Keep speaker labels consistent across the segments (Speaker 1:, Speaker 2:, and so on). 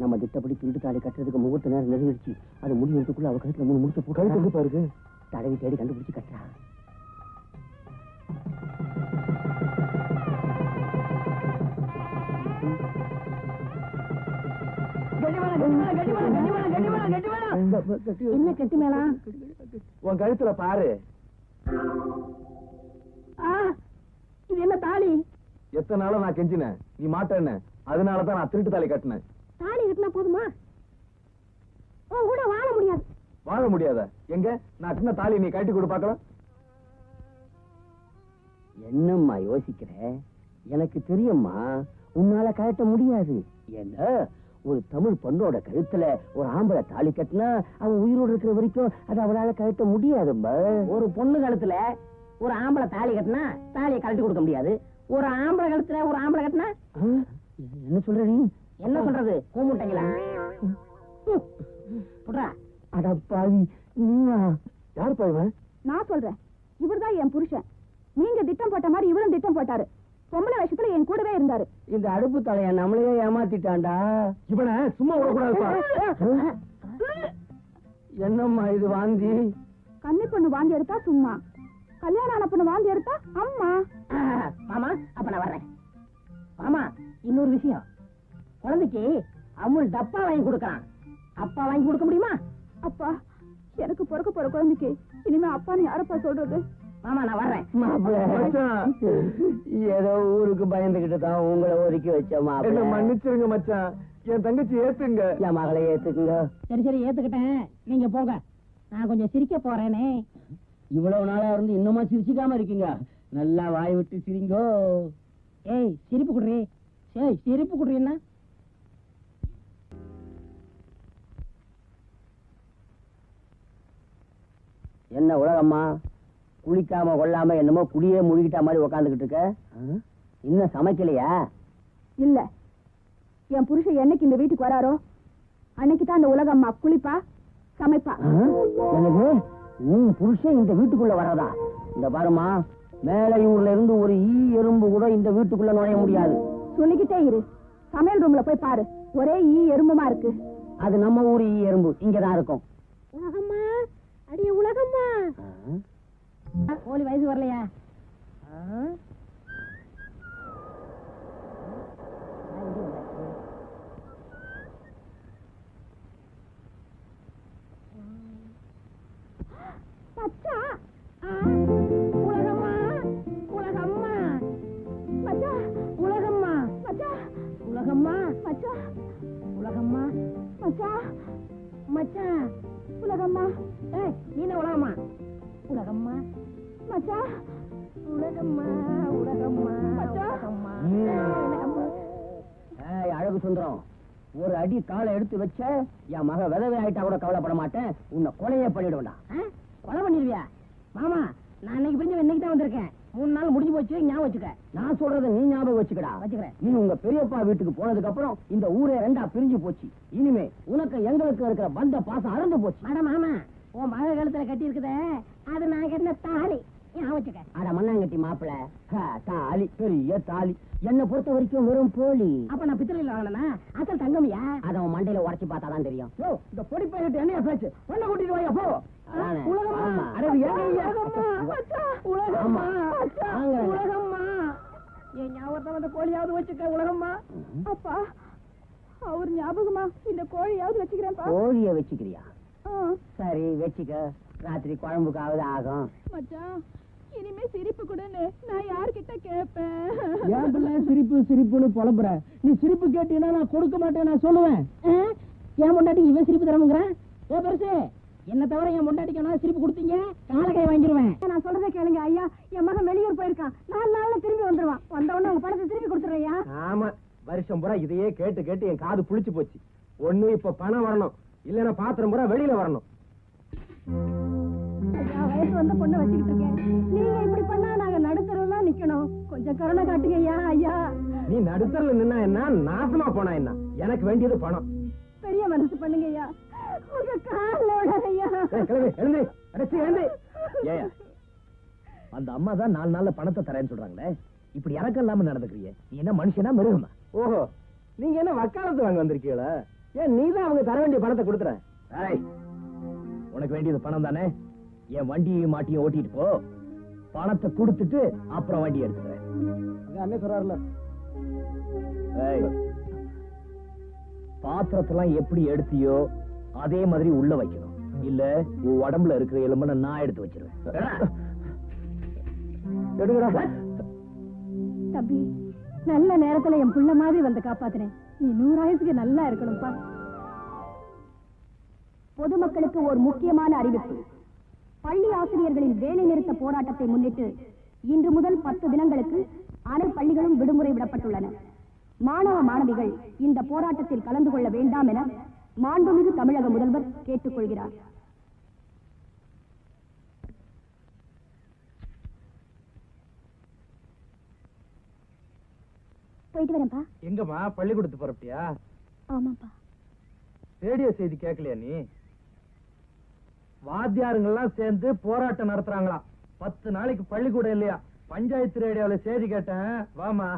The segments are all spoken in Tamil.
Speaker 1: நம்ம திட்டப்படி திருட்டு தாலி கட்டுறதுக்கு முகூர்த்த நேரம் நெருங்கிடுச்சு. அது முடிவுறதுக்குள்ள அவ கழுத்துல 3 முடிச்சு போட்டு பாருங்க. தடவி தேடி கண்டுபிடிச்சு கட்டுறா.
Speaker 2: என்ன கட்டி மேளம்?
Speaker 3: உன் கழுத்துல பாரு.
Speaker 2: இது என்ன தாலி?
Speaker 3: எத்தனை நாளும் நான் கெஞ்சினேன், நீ மாட்டேன்னு. அதனாலதான் நான் திருட்டு தாலி கட்டினேன்.
Speaker 2: தாலி கட்டினா போதுமா? கூட வாழ முடியாது.
Speaker 3: வாழ முடியாத? எங்க நான் சின்ன தாலி நீ கட்டி கொடு பாக்கலாம்.
Speaker 1: என்னம்மா யோசிக்கிற? எனக்கு தெரியும்மா, உன்னால கழட்ட முடியாது. ஏன்னா ஒரு தமிழ் பொண்ணோட கழுத்துல ஒரு ஆம்பளை தாலி கட்டினா அவன் உயிரோடு இருக்கிற வரைக்கும் அது அவளால கழட்ட முடியாதும்மா.
Speaker 2: ஒரு பொண்ணு கழுத்துல ஒரு ஆம்பளை தாலி கட்டினா தாலியை கழட்டி கொடுக்க முடியாது. ஒரு ஆம்பளை கழுத்துல ஒரு ஆம்பளை கட்டினா
Speaker 1: என்ன சொல்ற நீ?
Speaker 2: என்ன சொல்றது? கூமுட்டைங்களா?
Speaker 1: அடப்பாவி, நீயா?
Speaker 3: யார் பாய்வன்?
Speaker 2: நான் சொல்றேன், இவர்தான் என் புருஷன். நீங்க திட்டம் போட்ட மாதிரி இவரும் திட்டம் போட்டாரு. பொம்பளை விஷயத்துல என் கூடவே இருந்தாரு.
Speaker 1: இந்த அடுப்பு தலைய நம்மளையே ஏமாத்திட்டான்டா.
Speaker 3: இவனை சும்மா விடக்கூடாதுப்பா.
Speaker 1: என்னம்மா இது வாந்தி?
Speaker 2: கன்னி பொண்ணு வாந்தி எடுத்தா சும்மா, கல்யாணம் ஆன பொண்ணு வாந்தி எடுத்தா அம்மா. மாமா, அப்ப நான் வர்றேன். மாமா, இன்னொரு விஷயம். குழந்தைக்கு அமுல் டப்பா வாங்கி கொடுக்கறான். அப்பா வாங்கி கொடுக்க முடியுமா? அப்பா, எனக்கு பிறக்க போற குழந்தைக்கு இனிமே அப்பான்னு யாரப்பா சொல்றது? மாமா, நான் வர்றேன்.
Speaker 1: ஏதோ ஊருக்கு பயந்துகிட்டு தான் உங்களை ஒதுக்கி வச்ச மாப்பிள்ள.
Speaker 3: மன்னிச்சிருங்க மச்சான், என் தங்கச்சி ஏத்துங்க.
Speaker 1: என் மகளை ஏத்துக்குங்க.
Speaker 2: சரி சரி, ஏத்துக்கிட்டேன். நீங்க போங்க, நான் கொஞ்சம் சிரிக்க போறேனே.
Speaker 1: இவ்வளவு நாளா இருந்து இன்னுமா சிரிச்சுக்காம இருக்கீங்க? நல்லா வாய் விட்டு சிரிங்கோ.
Speaker 2: ஏய், சிரிப்பு குடுறி. ஏய், சிரிப்பு குடுறீன்னா
Speaker 1: என்ன உலகம்மா, குளிக்காம கொள்ளாம என்னமோ குடியே முழுகிட்ட மாதிரி உக்காந்துக்கிட்டு இருக்க? இன்னும் சமைக்கலையா?
Speaker 2: இல்ல, என் புருஷன் என்னைக்கு இந்த வீட்டுக்கு வராரோ அன்னைக்கு தான் இந்த உலகம்மா குளிப்பா சமைப்பா.
Speaker 1: எனக்கு உன் புருஷன் இந்த வீட்டுக்குள்ள வர்றதா? இந்த பாருமா, மேலையூர்ல இருந்து ஒரு ஈ எறும்பு கூட இந்த வீட்டுக்குள்ள நுழைய முடியாது.
Speaker 2: சொல்லிக்கிட்டே இரு. சமையல் ரூம்ல போய் பாரு, ஒரே ஈ எறும்புமா இருக்கு.
Speaker 1: அது நம்ம ஊர் ஈ எறும்பு, இங்கதான் இருக்கும்.
Speaker 2: உலகம்மா, அடியே உலகம்மா. கோழி வயசு வரலையா? பச்சா, உலகம்மா, உலகம்மா, பச்சா, உலகம்மா, பச்சா, உலகம்மா, பச்சா, உலகம்மா, பச்சா, மச்சா, உலகம்மா. ஏய், நீ என்ன உலகம்மா? உலகம்மா, மச்சா, உலகம்மா, உலகம்மா, உலகம்மா.
Speaker 1: அழகு சுந்தரம், ஒரு அடி காலை எடுத்து வச்ச என் மக விதவை ஆயிட்டா கூட கவலைப்பட மாட்டேன். உன்னை கொலையே பண்ணிடுவேண்டா.
Speaker 2: கொலை பண்ணிடுவியா? மாமா, நான் இன்னைக்கு பிரிஞ்சு இன்னைக்கு தான் வந்திருக்கேன். 3 நாள் முடிஞ்சு போச்சு, ஞாபகம் வச்சுக்க.
Speaker 1: நான் சொல்றதை நீ ஞாபகம் வச்சுக்கடா.
Speaker 2: வச்சுக்கிறேன்.
Speaker 1: நீ உங்க பெரியப்பா வீட்டுக்கு போனதுக்கு அப்புறம் இந்த ஊரே 2ஆ பிரிஞ்சு போச்சு. இனிமே உனக்கு எங்களுக்கு இருக்கிற பந்த பாசம் அறந்து போச்சு.
Speaker 2: அட மாமா, உன் மக கழுத்துல கட்டி இருக்குதே, அது நான் கட்டின தாலி. ஞாபகம் வச்சுக்க.
Speaker 1: அட மண்ணாங்கட்டி மாப்பிள, தாலி, பெரிய தாலி. என்னை பொறுத்த வரைக்கும் வெறும் போலி.
Speaker 2: அப்ப நான் பித்தளையில வாங்கினா அசல் தங்கமியா?
Speaker 1: அத உன் மண்டையில உரைச்சு பார்த்தாதான் தெரியும்.
Speaker 2: இந்த பொடி பையிட்டு என்னைய பேச்சு பொண்ணை கூட்டிட்டு வாயா போ. உலகம்மா, உலகம்மா, என் ஞாபகத்தை வந்து கோழியாவது வச்சுக்க. உலகம்மா. அப்பா, அவர் ஞாபகமா இந்த கோழியாவது வச்சுக்கிறேன்.
Speaker 1: கோழிய வச்சுக்கிறியா? சரி, வச்சுக்க. ராத்திரி குழம்புக்காவது ஆகும்.
Speaker 2: மச்சான், இனிமே சிரிப்பு கூடன்னு நான் யார்கிட்ட கேட்பேன்?
Speaker 1: ஏன் பிள்ளை சிரிப்பு சிரிப்புன்னு புலம்புற? நீ சிரிப்பு கேட்டீங்கன்னா நான் கொடுக்க மாட்டேன், நான் சொல்லுவேன்.
Speaker 2: என் பொண்டாட்டி இவன் சிரிப்பு தரமுங்கிறான். ஏ பெருசு, என்ன தவிர என் பொண்டாட்டிக்கு சிரிப்பு கொடுத்தீங்க, காலக்கை வாங்கிடுவேன். நான் சொல்றதை கேளுங்க ஐயா. என் மகன் வெளியூர் போயிருக்கான், 4 நாள்ல திரும்பி வந்துருவான். வந்தவொடனே உங்க பணத்தை திருப்பி கொடுத்துறையா?
Speaker 3: ஆமா, வருஷம் பூரா இதையே கேட்டு கேட்டு என் காது புளிச்சு போச்சு. ஒண்ணு இப்ப பணம் வரணும், இல்லன்னா பாத்திரம் பூரா வெளியில வரணும்.
Speaker 2: ஐயா, வயசு வந்த பொண்ணை வச்சுக்கிட்டு இருக்கேன். நீங்க இப்படி பண்ணா நாங்க நடுத்தரவுல நிக்கணும். கொஞ்சம் கருணை காட்டுங்க ஐயா. ஐயா,
Speaker 3: நீ நடுத்தரல நின்னா என்ன, நாசமா போனா என்ன? எனக்கு வேண்டியது பணம்.
Speaker 2: பெரிய மனசு பண்ணுங்க ஐயா. உங்க காலோட ஐயா.
Speaker 3: எழுந்து, அடைச்சி எழுந்து. ஏயா, அந்த அம்மா தான் 4 நாள்ல பணத்தை தரேன்னு சொல்றாங்களே, இப்படி இறக்கம் இல்லாம நடந்துக்கிறியே, நீ என்ன மனுஷனா மிருகமா? ஓஹோ, நீங்க என்ன வக்காலத்து வாங்க வந்திருக்கீங்களா? ஏன் நீதான் அவங்க தர வேண்டிய பணத்தை கொடுத்துற.
Speaker 1: உனக்கு வேண்டியது பணம் தானே? என் வண்டியையும் மாட்டியும் ஓட்டிட்டு போ, பணத்தை கொடுத்துட்டு அப்புறம் வண்டி எடுத்துக்கிறேன்.
Speaker 3: அண்ணே சொல்றாருல.
Speaker 1: பாத்திரத்தெல்லாம் எப்படி எடுத்தியோ அதே மாதிரி உள்ள வைக்கணும். இல்ல உன் உடம்புல இருக்கிற எலும்பை நான் எடுத்து வச்சிருவேன்.
Speaker 3: எடுங்கடா.
Speaker 2: தம்பி, நல்ல நேரத்துல என் புள்ள மாதிரி வந்து காப்பாத்தினேன். நீ 100 ஆயுசுக்கு நல்லா இருக்கணும்ப்பா. பொதுமக்களுக்கு ஒரு முக்கியமான அறிவிப்பு. பள்ளி ஆசிரியர்களின் வேலை நிறுத்த போராட்டத்தை முன்னிட்டு இன்று முதல் 10 தினங்களுக்கு அனைத்து பள்ளிகளும் விடுமுறை விடப்பட்டுள்ளன. மாணவ மாணவிகள் இந்த போராட்டத்தில் கலந்து கொள்ள வேண்டாம் என மாண்புமிகு தமிழக முதல்வர் கேட்டுக்கொள்கிறார். போயிட்டு வரேன்ப்பா.
Speaker 3: எங்கம்மா பள்ளிக்கூடத்து போறப்பட்டியா?
Speaker 2: ஆமாப்பா.
Speaker 3: ரேடியோ செய்தி கேட்கலையா நீ? வாத்தியாருங்கெல்லாம் சேர்ந்து போராட்டம் நடத்துறாங்களா. 10 நாளைக்கு பள்ளிக்கூடம் இல்லையா. பஞ்சாயத்து ரேடியோல செய்தி கேட்டேன். வாமா.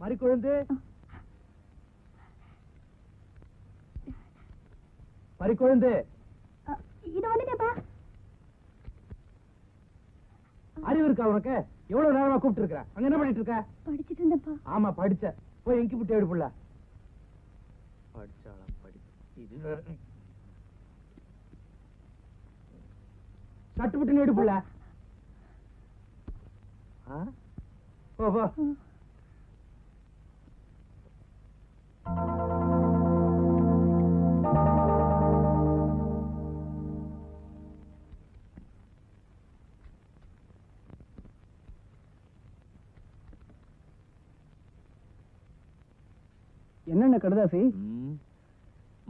Speaker 3: மறிக்குழந்து, மறிக்குழந்து,
Speaker 2: இது வந்துட்டேப்பா.
Speaker 3: அறிவு இருக்கா உனக்கு? எவ்வளவு நேரமா கூப்பிட்டு இருக்க? அங்க என்ன பண்ணிட்டு இருக்க?
Speaker 2: படிச்சிட்டு இருந்தேப்பா.
Speaker 3: ஆமா படிச்ச. போய் எங்கி புட்டி எடுப்புல. படிச்சாளா படி. இது சட்டு புட்டு எடுப்புல. போ போ.
Speaker 1: என்னென்ன கடுதாசி?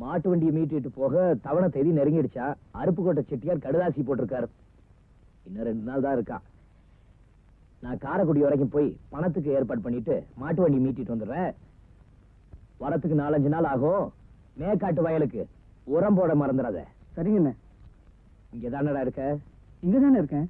Speaker 1: மாட்டு வண்டியை மீட்டிட்டு போக தவணை தேதி நெருங்கிடுச்சா. அருப்புக்கோட்டை செட்டியார் கடுதாசி போட்டிருக்காரு. இன்னும் 2 நாள் தான் இருக்கா. நான் காரைக்குடி வரைக்கும் போய் பணத்துக்கு ஏற்பாடு பண்ணிட்டு மாட்டு வண்டி மீட்டிட்டு வந்துடுறேன். வரத்துக்கு 4-5 நாள் ஆகும். மேற்காட்டு வயலுக்கு உரம் போட மறந்துடாத.
Speaker 3: சரிங்கண்ணே.
Speaker 1: இங்க தானடா இருக்க?
Speaker 3: இங்கதானே இருக்கேன்.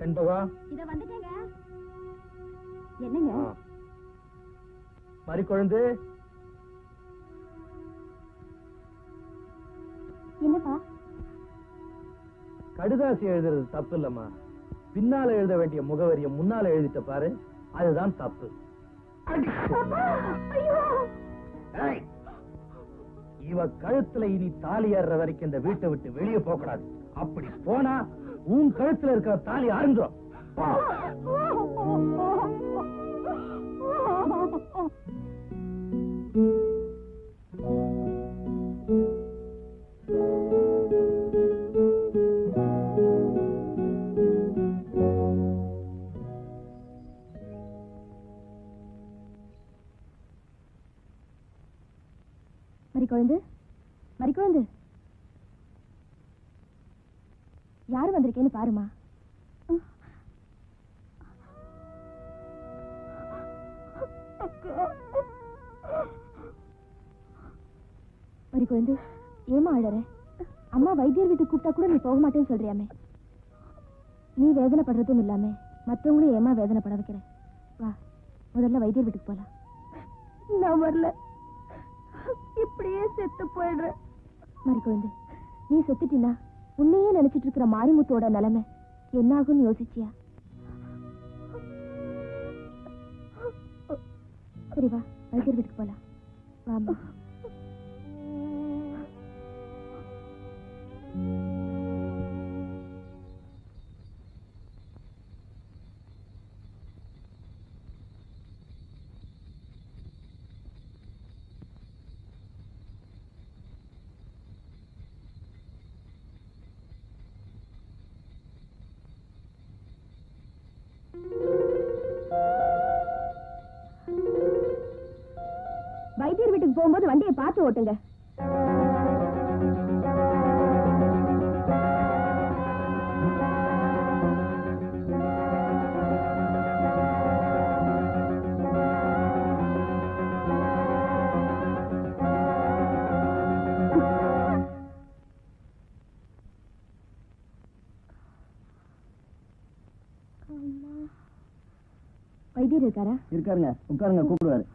Speaker 3: செண்பகா,
Speaker 2: இத வந்துட்டேங்க. என்னங்க?
Speaker 3: மறிக்குழந்து.
Speaker 2: என்னப்பா?
Speaker 3: கடுதாசி எழுதுறது தப்பு இல்லம்மா. பின்னால எழுத வேண்டிய முகவரியை முன்னால எழுதிட்ட பாரு, அதுதான் தப்பு. இவ கழுத்துல இனி தாலி ஏறுற வரைக்கும் இந்த வீட்டை விட்டு வெளியே போக கூடாது. அப்படி போனா உன் கழுத்துல இருக்கிற தாலி அறுந்துரும்.
Speaker 2: மறிக்குழந்து, மறிக்குழந்து, யாரு வந்திருக்கேன்னு பாருமா. குழந்தை, ஏமா அழற? அம்மா வைத்தியர் வீட்டுக்கு கூப்பிட்டா கூட நீ போக மாட்டேன்னு சொல்றியாமே. நீ வேதனைப்படுறதும் இல்லாம மற்றவங்களும் ஏமா வேதனைப்பட வைக்கிற? வா, முதல்ல வைத்தியர் வீட்டுக்கு போலாம். நான் வரல, இப்படியே செத்து போயிடுறேன். மறி குழந்தை, நீ செத்துட்டினா உன்னையே நினைச்சிட்டு இருக்கிற மாரிமுத்தோட நிலைமை என்ன ஆகும்னு யோசிச்சியா? சரி வா, வைத்தியர் வீட்டுக்கு போலாம். வாமா. வைத்தியர் வீட்டுக்கு போகும்போது வண்டியை பார்த்து ஓட்டுங்க. வைத்தியர் இருக்காரா?
Speaker 1: இருக்காருங்க, உட்காருங்க, கூப்பிடுவாரு.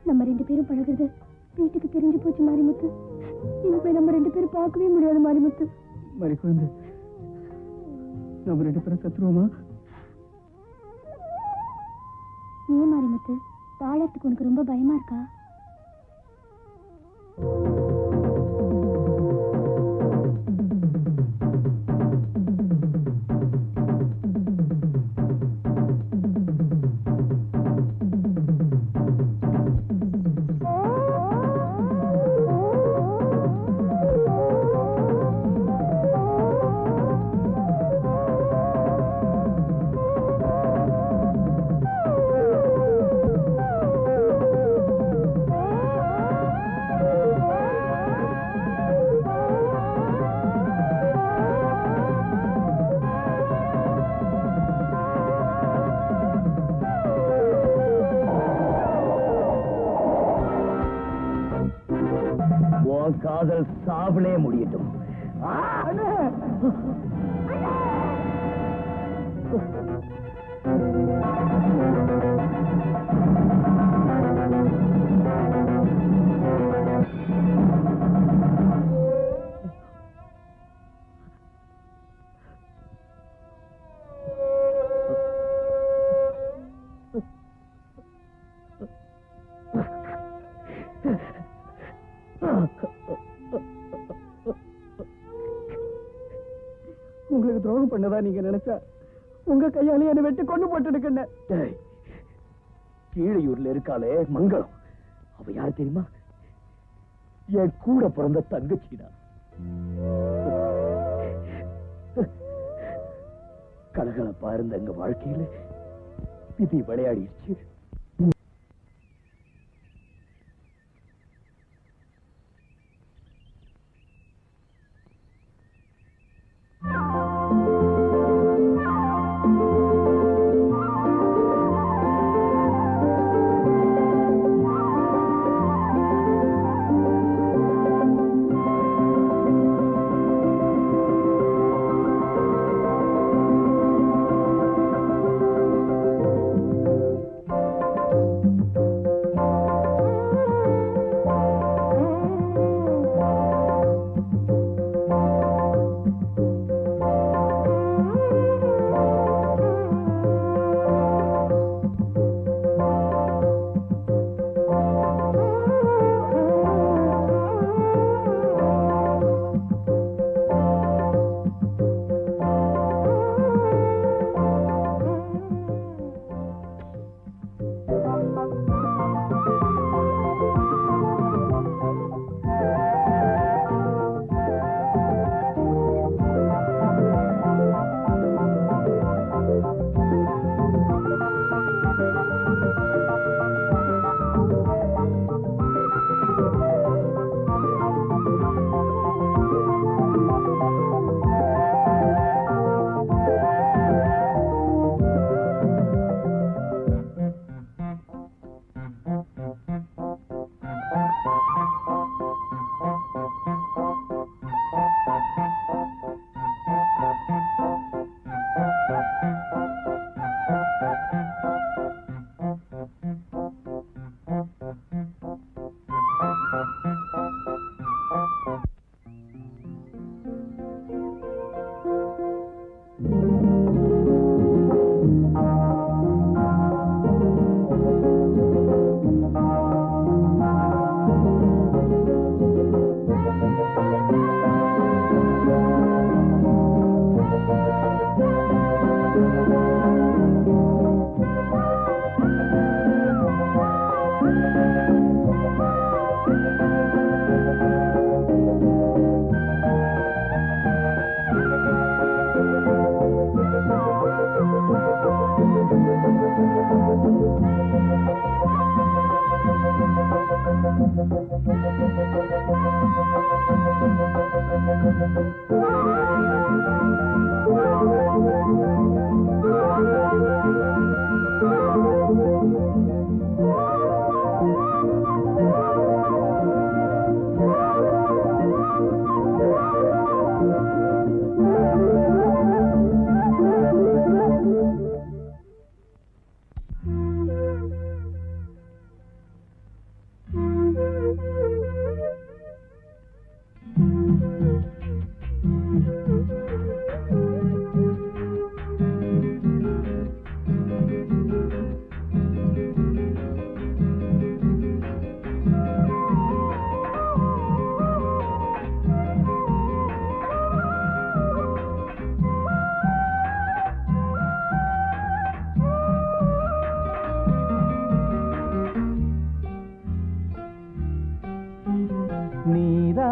Speaker 1: நம்ம ரெண்டு பேரும் பழகுறது வீட்டுக்கு தெரிஞ்சு போச்சு மாரிமுத்து. இனிமே நம்ம ரெண்டு பேரும் பார்க்கவே முடியாது மாரிமுத்து.
Speaker 4: மறி குழந்தை, நம்ம ரெண்டு பேரும் சத்துருவோமா?
Speaker 2: ஏன் மாரிமுத்து, வாழறதுக்கு உனக்கு ரொம்ப பயமா இருக்கா?
Speaker 1: காதல் சாவலே முடியட்டும்.
Speaker 4: உங்களுக்கு துரோகம் பண்ணதா நீங்க நினைச்சா உங்க கையாலே என்னை வெட்டி கொண்டு போட்டு
Speaker 1: கீழையூர்ல இருக்காளே மங்களம், அவ யார் தெரியுமா? என் கூட பிறந்த தங்கச்சிதான். கலகலப்பா இருந்த எங்க வாழ்க்கையில விதி விளையாடிடுச்சு.
Speaker 3: நீதான்